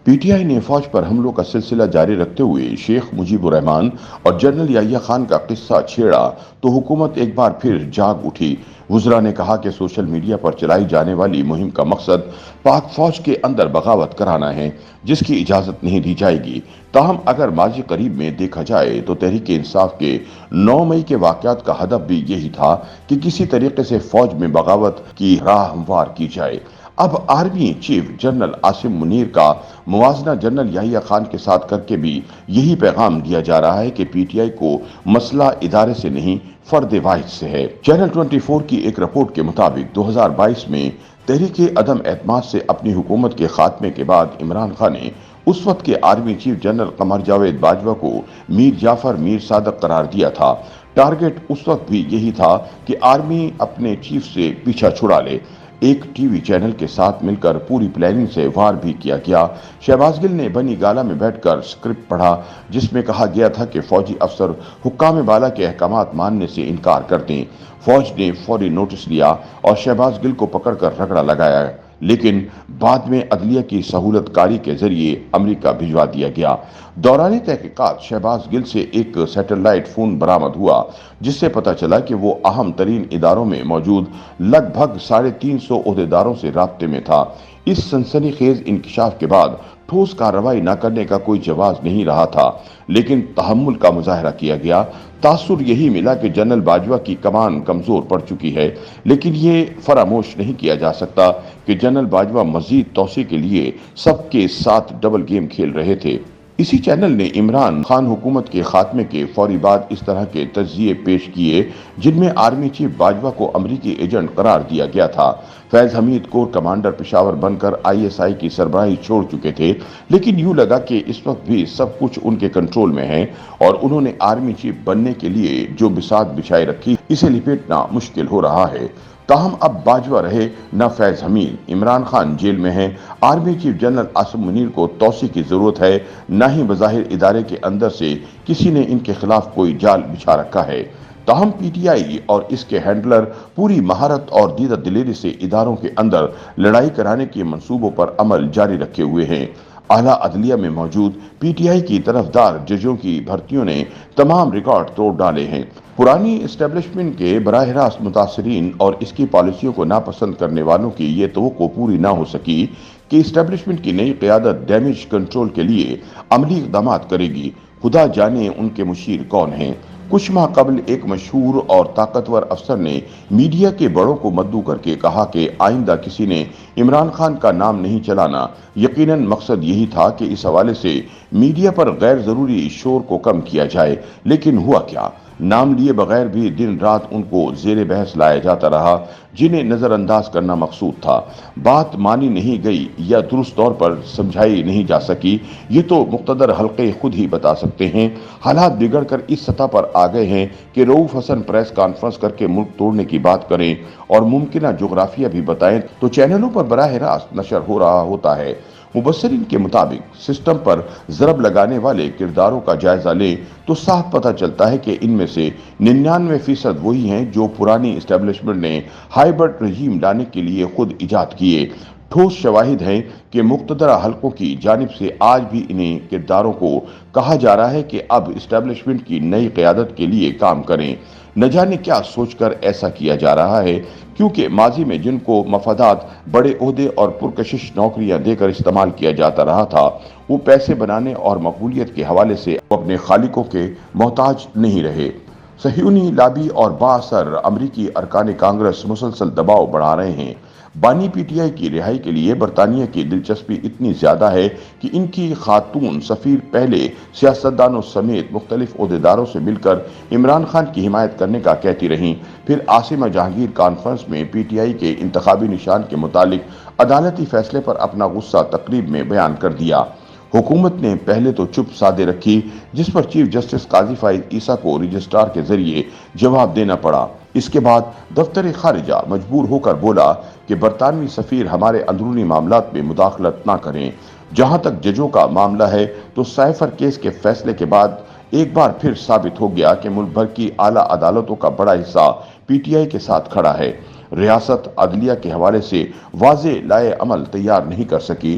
P T I نے فوج پر حملوں کا سلسلہ جاری رکھتے ہوئے شیخ مجیب الرحمان اور جنرل یحییٰ خان کا قصہ چھیڑا تو حکومت ایک بار پھر جاگ اٹھی۔ وزراء نے کہا کہ سوشل میڈیا پر چلائی جانے والی مہم کا مقصد پاک فوج کے اندر بغاوت کرانا ہے، جس کی اجازت نہیں دی جائے گی۔ تاہم اگر ماضی قریب میں دیکھا جائے تو تحریک انصاف کے 9 مئی کے واقعات کا ہدف بھی یہی تھا کہ کسی طریقے سے فوج میں بغاوت کی راہ ہموار کی جائے۔ اب army chief general Asim Munir کا موازنہ جنرل یحییٰ خان کے ساتھ کر کے بھی یہی پیغام دیا جا رہا ہے کہ پی ٹی آئی کو مسئلہ ادارے سے نہیں، فرد واحد سے ہے۔ چینل 24 کی ایک رپورٹ کے مطابق 2022 میں تحریک عدم اعتماد سے اپنی حکومت کے خاتمے کے بعد عمران خان نے اس وقت کے army chief general Qamar Javed Bajwa کو میر جعفر میر صادق قرار دیا تھا۔ ٹارگٹ اس وقت بھی یہی تھا کہ آرمی اپنے چیف سے پیچھا چھڑا لے۔ ایک ٹی وی چینل کے ساتھ مل کر پوری پلاننگ سے وار بھی کیا گیا۔ شہباز گل نے بنی گالہ میں بیٹھ کر سکرپٹ پڑھا، جس میں کہا گیا تھا کہ فوجی افسر حکام بالا کے احکامات ماننے سے انکار کر دیں۔ فوج نے فوری نوٹس لیا اور شہباز گل کو پکڑ کر رگڑا لگایا، لیکن بعد میں عدلیہ کی سہولت کاری کے ذریعے امریکہ بھجوا دیا گیا۔ دوران تحقیقات شہباز گل سے ایک سیٹلائٹ فون برآمد ہوا، جس سے پتہ چلا کہ وہ اہم ترین اداروں میں موجود لگ بھگ 350 عہدیداروں سے رابطے میں تھا۔ اس سنسنی خیز انکشاف کے بعد ٹھوس کارروائی نہ کرنے کا کوئی جواز نہیں رہا تھا، لیکن تحمل کا مظاہرہ کیا گیا۔ تاثر یہی ملا کہ جنرل باجوہ کی کمان کمزور پڑ چکی ہے، لیکن یہ فراموش نہیں کیا جا سکتا کہ جنرل باجوہ مزید توسیع کے لیے سب کے ساتھ ڈبل گیم کھیل رہے تھے۔ اسی چینل نے عمران خان حکومت کے خاتمے کے فوری بعد اس طرح کے تجزیے پیش کیے جن میں آرمی چیف باجوہ کو امریکی ایجنٹ قرار دیا گیا تھا۔ فیض حمید کور کمانڈر پشاور بن کر آئی ایس آئی کی سربراہی چھوڑ چکے تھے، لیکن یوں لگا کہ اس وقت بھی سب کچھ ان کے کنٹرول میں ہے اور انہوں نے آرمی چیف بننے کے لیے جو بساط بچھائی رکھی، اسے لپیٹنا مشکل ہو رہا ہے۔ تاہم اب باجوہ رہے نہ فیض حمید، عمران خان جیل میں ہیں، army chief general Asim Munir کو توسیع کی ضرورت ہے، نہ ہی بظاہر ادارے کے اندر سے کسی نے ان کے خلاف کوئی جال بچھا رکھا ہے۔ تاہم پی ٹی آئی اور اس کے ہینڈلر پوری مہارت اور دیدہ دلیری سے اداروں کے اندر لڑائی کرانے کے منصوبوں پر عمل جاری رکھے ہوئے ہیں۔ اعلیٰ عدلیہ میں موجود پی ٹی آئی کی طرفدار ججوں کی بھرتیوں نے تمام ریکارڈ توڑ ڈالے ہیں۔ پرانی اسٹیبلشمنٹ کے براہ راست متاثرین اور اس کی پالیسیوں کو ناپسند کرنے والوں کی یہ توقع پوری نہ ہو سکی کہ اسٹیبلشمنٹ کی نئی قیادت ڈیمیج کنٹرول کے لیے عملی اقدامات کرے گی۔ خدا جانے ان کے مشیر کون ہیں۔ کچھ ماہ قبل ایک مشہور اور طاقتور افسر نے میڈیا کے بڑوں کو مدعو کر کے کہا کہ آئندہ کسی نے عمران خان کا نام نہیں چلانا۔ یقیناً مقصد یہی تھا کہ اس حوالے سے میڈیا پر غیر ضروری شور کو کم کیا جائے، لیکن ہوا کیا؟ نام لیے بغیر بھی دن رات ان کو زیر بحث لایا جاتا رہا، جنہیں نظر انداز کرنا مقصود تھا۔ بات مانی نہیں گئی یا درست طور پر سمجھائی نہیں جا سکی، یہ تو مقتدر حلقے خود ہی بتا سکتے ہیں۔ حالات بگڑ کر اس سطح پر آ گئے ہیں کہ رؤوف حسن پریس کانفرنس کر کے ملک توڑنے کی بات کریں اور ممکنہ جغرافیہ بھی بتائیں تو چینلوں پر براہ راست نشر ہو رہا ہوتا ہے۔ مبصرین کے مطابق سسٹم پر ضرب لگانے والے کرداروں کا جائزہ لیں تو صاف پتہ چلتا ہے کہ ان میں سے 99% وہی ہیں جو پرانی اسٹیبلشمنٹ نے ہائیبرڈ رژیم لانے کے لیے خود ایجاد کیے۔ ٹھوس شواہد ہیں کہ مقتدرہ حلقوں کی جانب سے آج بھی انہیں کرداروں کو کہا جا رہا ہے کہ اب اسٹیبلشمنٹ کی نئی قیادت کے لیے کام کریں۔ نہ جانے کیا سوچ کر ایسا کیا جا رہا ہے، کیونکہ ماضی میں جن کو مفادات، بڑے عہدے اور پرکشش نوکریاں دے کر استعمال کیا جاتا رہا تھا، وہ پیسے بنانے اور مقبولیت کے حوالے سے اپنے خالقوں کے محتاج نہیں رہے۔ صہیونی لابی اور بااثر امریکی ارکان کانگریس مسلسل دباؤ بڑھا رہے ہیں۔ بانی پی ٹی آئی کی رہائی کے لیے برطانیہ کی دلچسپی اتنی زیادہ ہے کہ ان کی خاتون سفیر پہلے سیاستدانوں سمیت مختلف عہدیداروں سے مل کر عمران خان کی حمایت کرنے کا کہتی رہیں، پھر عاصمہ جہانگیر کانفرنس میں پی ٹی آئی کے انتخابی نشان کے متعلق عدالتی فیصلے پر اپنا غصہ تقریب میں بیان کر دیا۔ حکومت نے پہلے تو چپ سادے رکھی، جس پر چیف جسٹس قاضی فائز عیسیٰ کو رجسٹرار کے ذریعے جواب دینا پڑا۔ اس کے بعد دفتر خارجہ مجبور ہو کر بولا کہ برطانوی سفیر ہمارے اندرونی معاملات میں مداخلت نہ کریں۔ جہاں تک ججوں کا معاملہ ہے تو سائفر کیس کے فیصلے کے بعد ایک بار پھر ثابت ہو گیا کہ ملک بھر کی اعلیٰ عدالتوں کا بڑا حصہ پی ٹی آئی کے ساتھ کھڑا ہے۔ ریاست عدلیہ کے حوالے سے واضح لائحہ عمل تیار نہیں کر سکی،